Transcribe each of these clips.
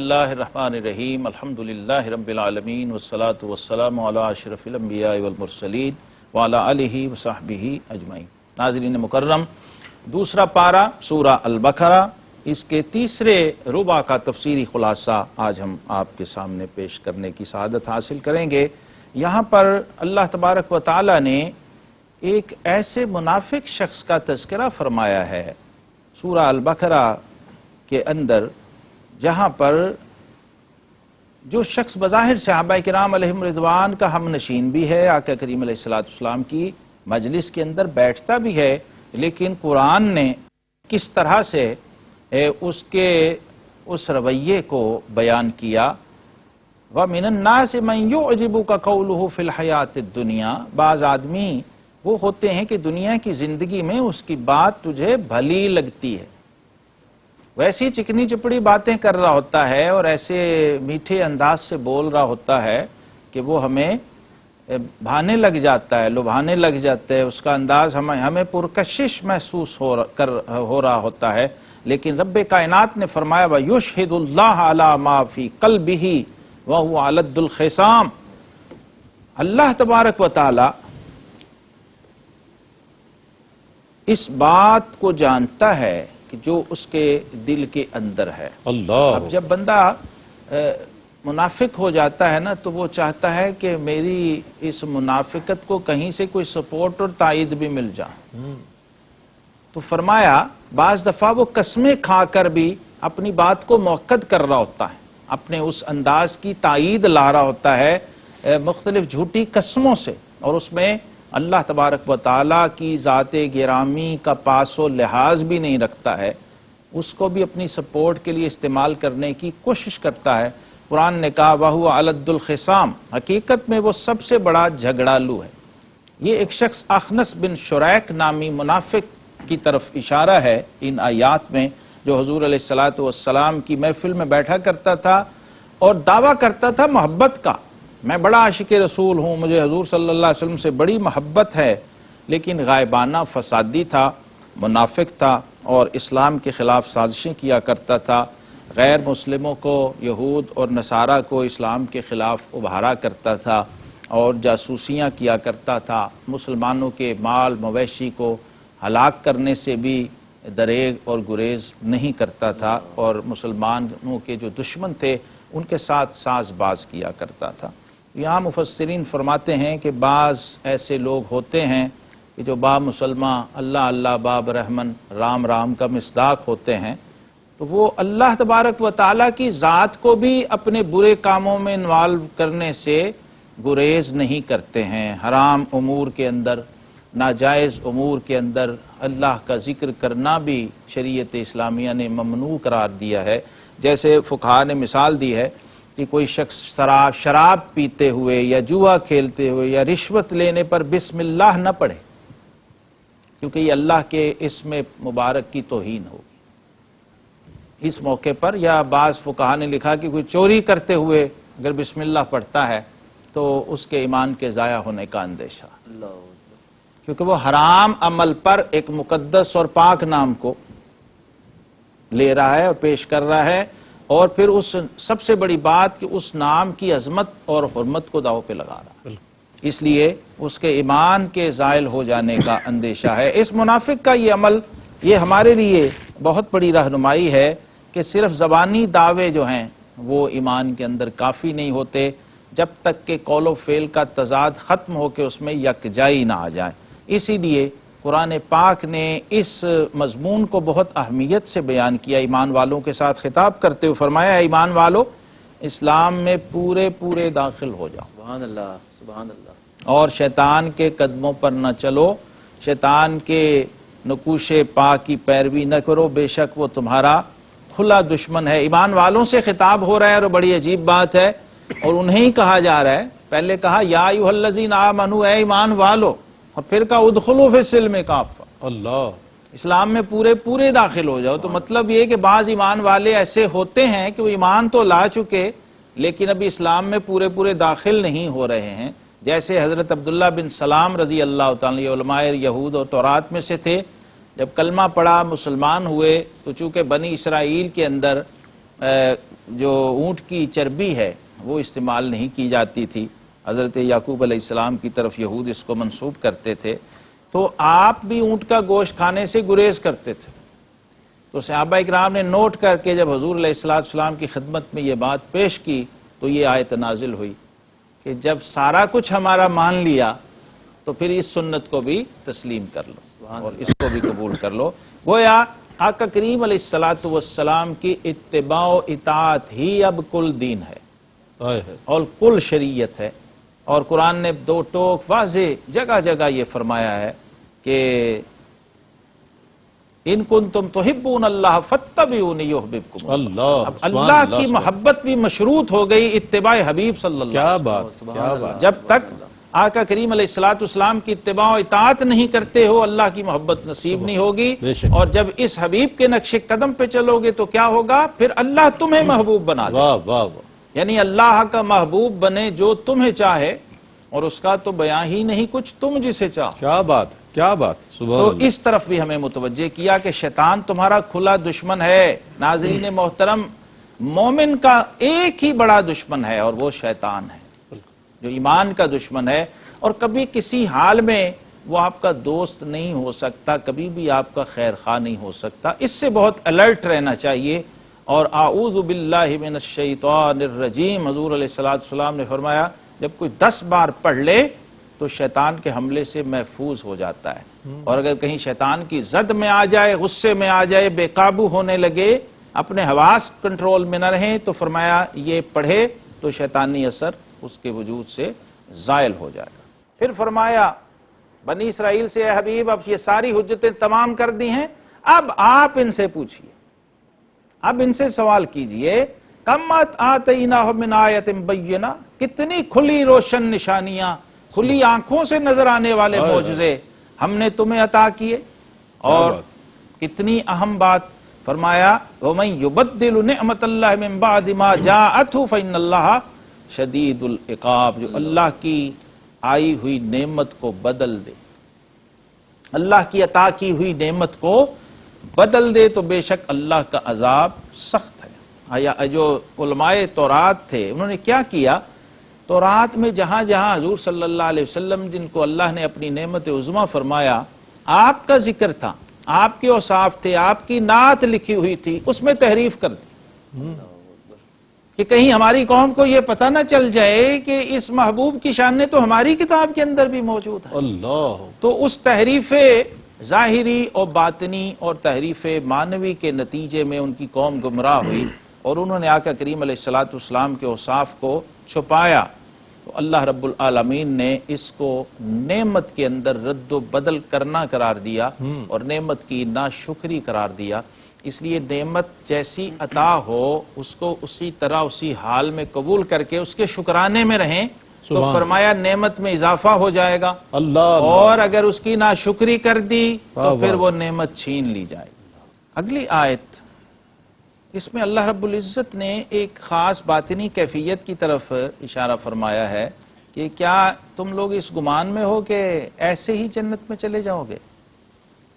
اللہ الرحمن الرحیم الحمدللہ رب العالمین والصلاة والسلام علی اشرف الانبیاء والمرسلین وعلی آلہ وصحبہ اجمعین۔ ناظرین مکرم، دوسرا پارہ سورہ البقرہ، اس کے تیسرے ربع کا تفسیری خلاصہ آج ہم آپ کے سامنے پیش کرنے کی سعادت حاصل کریں گے۔ یہاں پر اللہ تبارک و تعالی نے ایک ایسے منافق شخص کا تذکرہ فرمایا ہے سورہ البقرہ کے اندر، جہاں پر جو شخص بظاہر صحابہ کرام علیہم رضوان کا ہم نشین بھی ہے، آقا کریم علیہ السلام کی مجلس کے اندر بیٹھتا بھی ہے، لیکن قرآن نے کس طرح سے اس رویے کو بیان کیا۔ وَمِنَ النَّاسِ مَن يُعْجِبُكَ قَوْلُهُ فِي الْحَيَاةِ الدُّنْيَا، بعض آدمی وہ ہوتے ہیں کہ دنیا کی زندگی میں اس کی بات تجھے بھلی لگتی ہے، ویسی چکنی چپڑی باتیں کر رہا ہوتا ہے اور ایسے میٹھے انداز سے بول رہا ہوتا ہے کہ وہ ہمیں بھانے لگ جاتا ہے، لبھانے لگ جاتا ہے، اس کا انداز ہمیں پرکشش محسوس ہو رہا ہوتا ہے۔ لیکن رب کائنات نے فرمایا وَيُشْهِدُ اللَّهَ عَلَى مَا فِي قَلْبِهِ وَهُوَ أَلَدُّ الْخِصَامِ، اللہ تبارک و تعالی اس بات کو جانتا ہے کہ جو اس کے دل کے اندر ہے۔ اب جب بندہ منافق ہو جاتا ہے نا تو وہ چاہتا ہے کہ میری اس منافقت کو کہیں سے کوئی سپورٹ اور تائید بھی مل جائے، تو فرمایا بعض دفعہ وہ قسمیں کھا کر بھی اپنی بات کو مؤکد کر رہا ہوتا ہے، اپنے اس انداز کی تائید لا رہا ہوتا ہے مختلف جھوٹی قسموں سے، اور اس میں اللہ تبارک و تعالیٰ کی ذات گرامی کا پاس و لحاظ بھی نہیں رکھتا ہے، اس کو بھی اپنی سپورٹ کے لیے استعمال کرنے کی کوشش کرتا ہے۔ قرآن نے کہا وَهُوَ أَلَدُّ الْخِصَامِ، حقیقت میں وہ سب سے بڑا جھگڑالو ہے۔ یہ ایک شخص اخنس بن شریک نامی منافق کی طرف اشارہ ہے ان آیات میں، جو حضور علیہ السلام کی محفل میں بیٹھا کرتا تھا اور دعویٰ کرتا تھا محبت کا، میں بڑا عاشق رسول ہوں، مجھے حضور صلی اللہ علیہ وسلم سے بڑی محبت ہے، لیکن غائبانہ فسادی تھا، منافق تھا اور اسلام کے خلاف سازشیں کیا کرتا تھا، غیر مسلموں کو، یہود اور نصارہ کو اسلام کے خلاف ابھارا کرتا تھا اور جاسوسیاں کیا کرتا تھا، مسلمانوں کے مال مویشی کو ہلاک کرنے سے بھی دریغ اور گریز نہیں کرتا تھا، اور مسلمانوں کے جو دشمن تھے ان کے ساتھ ساز باز کیا کرتا تھا۔ یہاں مفسرین فرماتے ہیں کہ بعض ایسے لوگ ہوتے ہیں کہ جو با مسلمان اللہ اللہ باب رحمن رام رام کا مصداق ہوتے ہیں، تو وہ اللہ تبارک و تعالیٰ کی ذات کو بھی اپنے برے کاموں میں انوالو کرنے سے گریز نہیں کرتے ہیں۔ حرام امور کے اندر، ناجائز امور کے اندر اللہ کا ذکر کرنا بھی شریعت اسلامیہ نے ممنوع قرار دیا ہے۔ جیسے فقہاء نے مثال دی ہے کہ کوئی شخص شراب پیتے ہوئے یا جوا کھیلتے ہوئے یا رشوت لینے پر بسم اللہ نہ پڑھے، کیونکہ یہ اللہ کے اسم مبارک کی توہین ہوگی اس موقع پر۔ یا بعض فقہاء نے لکھا کہ کوئی چوری کرتے ہوئے اگر بسم اللہ پڑھتا ہے تو اس کے ایمان کے ضائع ہونے کا اندیشہ، کیونکہ وہ حرام عمل پر ایک مقدس اور پاک نام کو لے رہا ہے اور پیش کر رہا ہے، اور پھر اس سب سے بڑی بات کہ اس نام کی عظمت اور حرمت کو داؤ پہ لگا رہا ہے، اس لیے اس کے ایمان کے زائل ہو جانے کا اندیشہ ہے۔ اس منافق کا یہ عمل یہ ہمارے لیے بہت بڑی رہنمائی ہے کہ صرف زبانی دعوے جو ہیں وہ ایمان کے اندر کافی نہیں ہوتے جب تک کہ قول و فعل کا تضاد ختم ہو کے اس میں یکجائی نہ آ جائے۔ اسی لیے قرآن پاک نے اس مضمون کو بہت اہمیت سے بیان کیا، ایمان والوں کے ساتھ خطاب کرتے ہوئے فرمایا اے ایمان والو، اسلام میں پورے داخل ہو جاؤ، سبحان اللہ سبحان اللہ، اور شیطان کے قدموں پر نہ چلو، شیطان کے نقوش پا کی پیروی نہ کرو، بے شک وہ تمہارا کھلا دشمن ہے۔ ایمان والوں سے خطاب ہو رہا ہے اور بڑی عجیب بات ہے، اور انہیں ہی کہا جا رہا ہے۔ پہلے کہا یا ایھا الذین آمنوا، اے ایمان والو، اور پھر کہا ادخلوا فی السلم کافہ، اللہ، اسلام میں پورے داخل ہو جاؤ۔ تو مطلب یہ کہ بعض ایمان والے ایسے ہوتے ہیں کہ وہ ایمان تو لا چکے لیکن ابھی اسلام میں پورے داخل نہیں ہو رہے ہیں، جیسے حضرت عبداللہ بن سلام رضی اللہ تعالی عنہ، علماء یہود اور تورات میں سے تھے، جب کلمہ پڑھا مسلمان ہوئے تو چونکہ بنی اسرائیل کے اندر جو اونٹ کی چربی ہے وہ استعمال نہیں کی جاتی تھی. حضرت یعقوب علیہ السلام کی طرف یہود اس کو منسوب کرتے تھے. تو آپ بھی اونٹ کا گوشت کھانے سے گریز کرتے تھے. تو صحابہ اکرام نے نوٹ کر کے جب حضور علیہ السلام کی خدمت میں یہ بات پیش کی تو یہ آیت نازل ہوئی کہ جب سارا کچھ ہمارا مان لیا تو پھر اس سنت کو بھی تسلیم کر لو اور اس کو بھی قبول کر لو. گویا آقا کریم علیہ السلام کی اتباع و اطاعت ہی اب کل دین ہے اور کل شریعت ہے. اور قرآن نے دو ٹوک واضح جگہ جگہ یہ فرمایا ہے کہ ان کنتم تحبون اللہ فاتبعونی یحببکم اللہ. اب اللہ کی محبت بھی مشروط ہو گئی اتباع حبیب صلی اللہ علیہ وسلم. کیا بات. جب تک آقا کریم علیہ السلام کی اتباع و اطاعت نہیں کرتے ہو اللہ کی محبت نصیب نہیں ہوگی. اور جب اس حبیب کے نقش قدم پہ چلو گے تو کیا ہوگا؟ پھر اللہ تمہیں محبوب بنا لے. یعنی اللہ کا محبوب بنے جو تمہیں چاہے اور اس کا تو بیان ہی نہیں کچھ تم جسے چاہو. کیا بات کیا بات. تو اس طرف بھی ہمیں متوجہ کیا کہ شیطان تمہارا کھلا دشمن ہے. ناظرین محترم، مومن کا ایک ہی بڑا دشمن ہے اور وہ شیطان ہے جو ایمان کا دشمن ہے. اور کبھی کسی حال میں وہ آپ کا دوست نہیں ہو سکتا، کبھی بھی آپ کا خیر خواہ نہیں ہو سکتا. اس سے بہت الرٹ رہنا چاہیے. اور اعوذ باللہ من الشیطان الرجیم حضور علیہ السلام نے فرمایا جب کوئی 10 بار پڑھ لے تو شیطان کے حملے سے محفوظ ہو جاتا ہے. اور اگر کہیں شیطان کی زد میں آ جائے، غصے میں آ جائے، بے قابو ہونے لگے، اپنے حواس کنٹرول میں نہ رہیں، تو فرمایا یہ پڑھے تو شیطانی اثر اس کے وجود سے زائل ہو جائے گا. پھر فرمایا بنی اسرائیل سے اے حبیب اب یہ ساری حجتیں تمام کر دی ہیں، اب آپ ان سے پوچھئے، اب ان سے سوال کیجئے. کمت آتیناہم من آیت بینہ، کتنی کھلی روشن نشانیاں، کھلی آنکھوں سے نظر آنے والے معجزے ہم نے تمہیں عطا کیے. اور کتنی اہم بات فرمایا وَمَن يُبَدِّلُ نِعْمَةَ اللَّهِ مِن بَعْدِ مَا جَاءَتْهُ فَإِنَّ اللَّهَ شَدِيدُ الْعِقَابِ. جو اللہ کی آئی ہوئی نعمت کو بدل دے، اللہ کی عطا کی ہوئی نعمت کو بدل دے تو بے شک اللہ کا عذاب سخت ہے. جو علماء تورات تھے انہوں نے کیا کیا؟ تورات میں جہاں جہاں حضور صلی اللہ علیہ وسلم جن کو اللہ نے اپنی نعمت عظمیٰ فرمایا، آپ کا ذکر تھا، آپ کے اوصاف تھے، آپ کی نعت لکھی ہوئی تھی، اس میں تحریف کر دی کہ کہیں ہماری قوم کو یہ پتہ نہ چل جائے کہ اس محبوب کی شان تو ہماری کتاب کے اندر بھی موجود ہے. اللہ. تو اس تحریف ظاہری اور باطنی اور تحریف معنوی کے نتیجے میں ان کی قوم گمراہ ہوئی اور انہوں نے آقا کریم علیہ السلام کے اوصاف کو چھپایا. تو اللہ رب العالمین نے اس کو نعمت کے اندر رد و بدل کرنا قرار دیا اور نعمت کی ناشکری قرار دیا. اس لیے نعمت جیسی عطا ہو اس کو اسی طرح اسی حال میں قبول کر کے اس کے شکرانے میں رہیں تو فرمایا نعمت میں اضافہ ہو جائے گا. اور اگر اس کی ناشکری کر دی تو پھر وہ نعمت چھین لی جائے گی. اگلی آیت اس میں اللہ رب العزت نے ایک خاص باطنی کیفیت کی طرف اشارہ فرمایا ہے کہ کیا تم لوگ اس گمان میں ہو کہ ایسے ہی جنت میں چلے جاؤ گے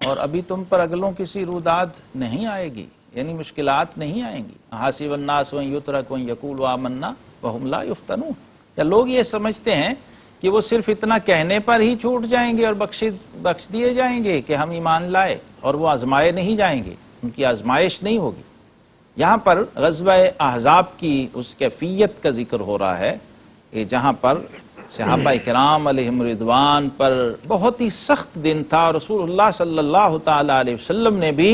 اور ابھی تم پر اگلوں کسی روداد نہیں آئے گی، یعنی مشکلات نہیں آئیں گی. حاسب الناس ان یترکوا ان یقولوا آمنا وهم لا یفتنون. یا لوگ یہ سمجھتے ہیں کہ وہ صرف اتنا کہنے پر ہی چھوٹ جائیں گے اور بخش دیے جائیں گے کہ ہم ایمان لائے اور وہ آزمائے نہیں جائیں گے، ان کی آزمائش نہیں ہوگی. یہاں پر غزوہ احزاب کی اس کیفیت کا ذکر ہو رہا ہے کہ جہاں پر صحابہ کرام علیہم رضوان پر بہت ہی سخت دن تھا اور رسول اللہ صلی اللہ تعالی علیہ وسلم نے بھی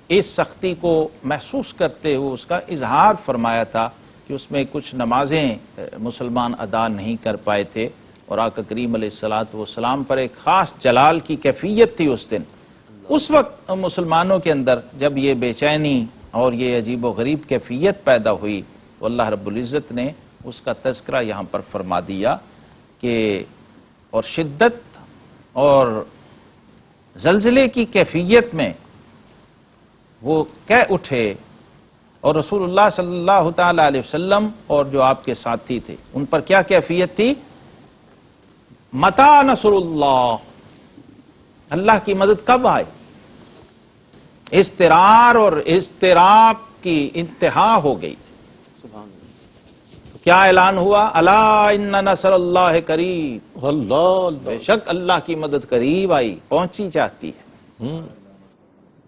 اس سختی کو محسوس کرتے ہوئے اس کا اظہار فرمایا تھا کہ اس میں کچھ نمازیں مسلمان ادا نہیں کر پائے تھے اور آقا کریم علیہ السلام پر ایک خاص جلال کی کیفیت تھی اس دن. اس وقت مسلمانوں کے اندر جب یہ بے چینی اور یہ عجیب و غریب کیفیت پیدا ہوئی تو اللہ رب العزت نے اس کا تذکرہ یہاں پر فرما دیا کہ اور شدت اور زلزلے کی کیفیت میں وہ کہہ اٹھے اور رسول اللہ صلی اللہ تعالی علیہ وسلم اور جو آپ کے ساتھی تھے ان پر کیا کیفیت تھی؟ متی نصر اللہ، اللہ کی مدد کب آئے؟ اضطرار اور اضطراب کی انتہا ہو گئی تھی. کیا اعلان ہوا؟ الا ان نصر اللہ قریب، اللہ بے شک اللہ کی مدد قریب آئی، پہنچی چاہتی ہے۔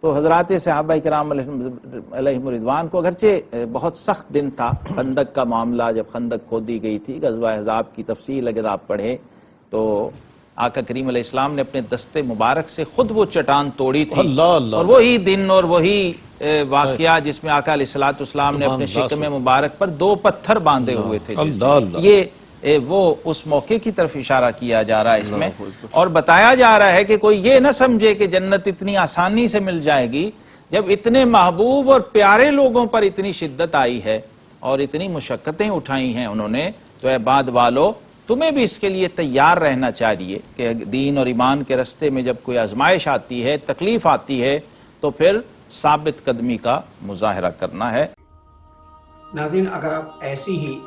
تو حضرات صحابہ کرام علیہم رضوان کو اگرچہ بہت سخت دن تھا، خندق کا معاملہ، جب خندق کھودی گئی تھی، غزوہ احزاب کی تفصیل اگر آپ پڑھیں تو آقا کریم علیہ السلام نے اپنے دستے مبارک سے خود وہ چٹان توڑی تھی، اللہ اللہ، اور وہی دن اور وہی واقعہ جس میں آقا علیہ السلام نے اپنے سبحان شکم اللہ، مبارک پر 2 پتھر باندھے ہوئے تھے، اللہ اللہ، یہ وہ اس موقع کی طرف اشارہ کیا جا رہا ہے اس میں، اور بتایا جا رہا ہے کہ کوئی یہ نہ سمجھے کہ جنت اتنی آسانی سے مل جائے گی، جب اتنے محبوب اور پیارے لوگوں پر اتنی شدت آئی ہے اور اتنی مشقتیں اٹھائی ہیں انہوں نے، تو اے بعد والو تمہیں بھی اس کے لیے تیار رہنا چاہیے کہ دین اور ایمان کے رستے میں جب کوئی آزمائش آتی ہے، تکلیف آتی ہے، تو پھر ثابت قدمی کا مظاہرہ کرنا ہے۔ ناظرین، اگر آپ ایسی ہی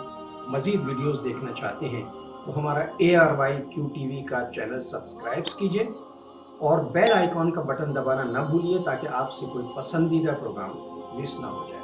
مزید ویڈیوز دیکھنا چاہتے ہیں تو ہمارا ARYQTV کا چینل سبسکرائب کیجئے اور بیل آئیکن کا بٹن دبانا نہ بھولیے تاکہ آپ سے کوئی پسندیدہ پروگرام مس نہ ہو جائے۔